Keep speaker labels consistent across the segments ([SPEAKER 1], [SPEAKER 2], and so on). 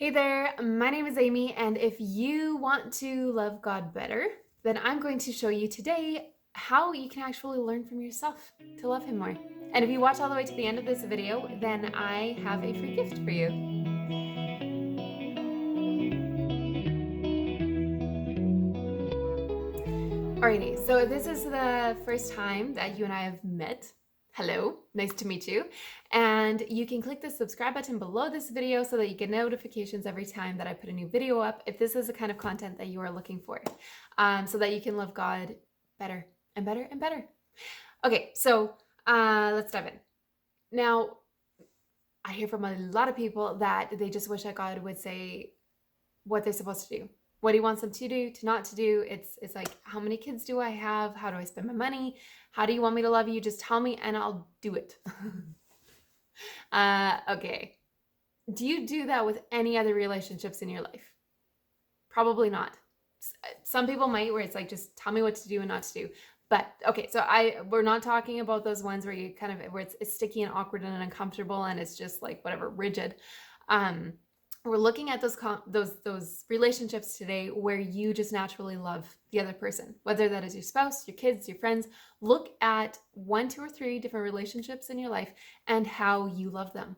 [SPEAKER 1] Hey there, my name is Amy, and if you want to love God better, then I'm going to show you today how you can actually learn from yourself to love Him more. And if you watch all the way to the end of this video, then I have a free gift for you. Alrighty, so this is the first time that you and I have met. Hello, nice to meet you. And you can click the subscribe button below this video so that you get notifications every time that I put a new video up if this is the kind of content that you are looking for, so that you can love God better and better and better. Okay, so let's dive in. Now, I hear from a lot of people that they just wish that God would say what they're supposed to do, what he wants them to do, to not to do. It's like, how many kids do I have? How do I spend my money? How do you want me to love you? Just tell me and I'll do it. Okay. Do you do that with any other relationships in your life? Probably not. Some people might, where it's like, just tell me what to do and not to do. But okay, so we're not talking about those ones where you kind of, where it's sticky and awkward and uncomfortable and it's just like whatever, rigid. We're looking at those relationships today where you just naturally love the other person, whether that is your spouse, your kids, your friends. Look at 1, 2, or 3 different relationships in your life and how you love them.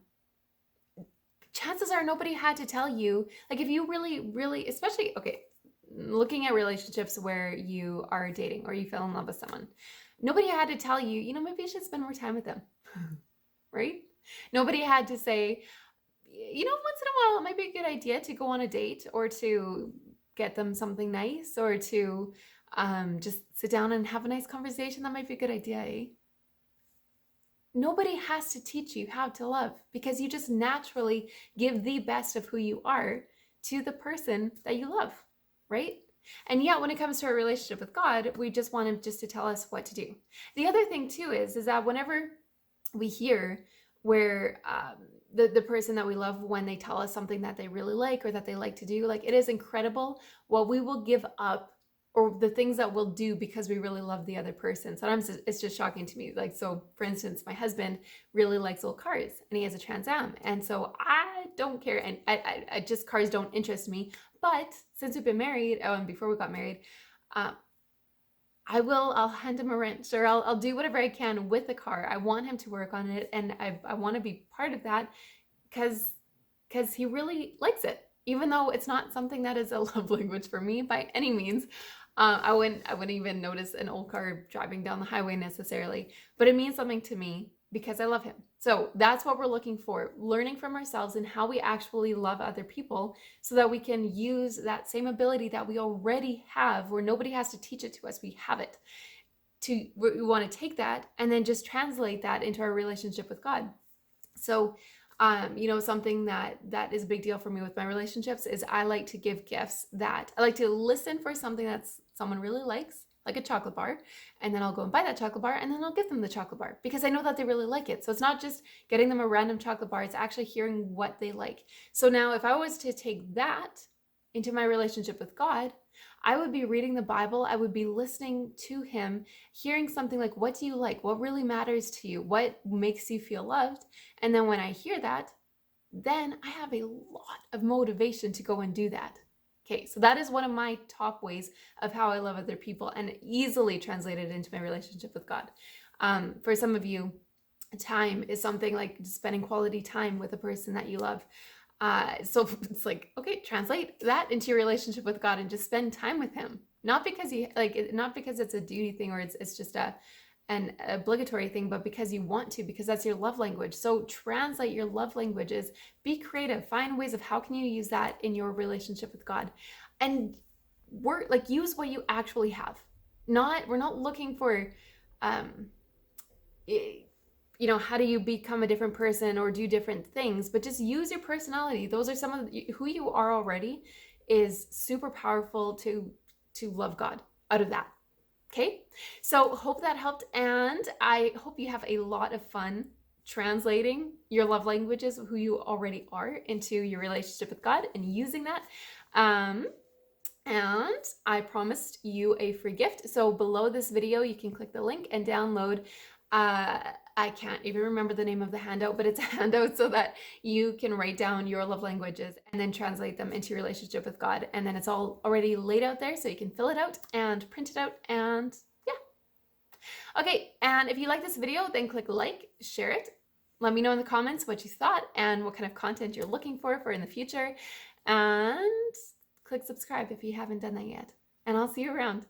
[SPEAKER 1] Chances are nobody had to tell you, like if you really, especially, okay, looking at relationships where you are dating or you fell in love with someone, nobody had to tell you, maybe you should spend more time with them, right? Nobody had to say, once in a while, it might be a good idea to go on a date or to get them something nice or to just sit down and have a nice conversation. That might be a good idea, eh? Nobody has to teach you how to love because you just naturally give the best of who you are to the person that you love, right? And yet, when it comes to our relationship with God, we just want Him just to tell us what to do. The other thing too is that whenever we hear where the person that we love, when they tell us something that they really like or that they like to do, like, it is incredible what we will give up or the things that we'll do because we really love the other person. Sometimes it's just shocking to me. Like, so for instance, my husband really likes old cars and he has a Trans Am. And so I don't care. And I just, cars don't interest me. But since we've been married, and before we got married, I'll hand him a wrench or I'll do whatever I can with the car. I want him to work on it and I want to be part of that because he really likes it, even though it's not something that is a love language for me by any means. I wouldn't even notice an old car driving down the highway necessarily, but it means something to me because I love him. So that's what we're looking for, learning from ourselves and how we actually love other people so that we can use that same ability that we already have, where nobody has to teach it to us. We have it. We want to take that and then just translate that into our relationship with God. So something that is a big deal for me with my relationships is I like to give gifts that I like to listen for something that someone really likes, like a chocolate bar, and then I'll go and buy that chocolate bar and then I'll give them the chocolate bar because I know that they really like it. So it's not just getting them a random chocolate bar, it's actually hearing what they like. So now if I was to take that into my relationship with God, I would be reading the Bible, I would be listening to Him, hearing something like, what do you like? What really matters to you? What makes you feel loved? And then when I hear that, then I have a lot of motivation to go and do that. Okay, so that is one of my top ways of how I love other people and easily translated into my relationship with God. For some of you, time is something like spending quality time with a person that you love. So it's like, okay, translate that into your relationship with God and just spend time with Him. Not because not because it's a duty thing or it's just an obligatory thing, but because you want to, because that's your love language. So translate your love languages, be creative, find ways of how can you use that in your relationship with God, and use what you actually have. We're not looking for, how do you become a different person or do different things, but just use your personality. Those are some of who you are already is super powerful to love God out of that. Okay, so hope that helped, and I hope you have a lot of fun translating your love languages of who you already are into your relationship with God and using that. And I promised you a free gift. So below this video, you can click the link and download a I can't even remember the name of the handout, but it's a handout so that you can write down your love languages and then translate them into your relationship with God. And then it's all already laid out there so you can fill it out and print it out and yeah. Okay, and if you like this video, then click like, share it. Let me know in the comments what you thought and what kind of content you're looking for in the future. And click subscribe if you haven't done that yet. And I'll see you around.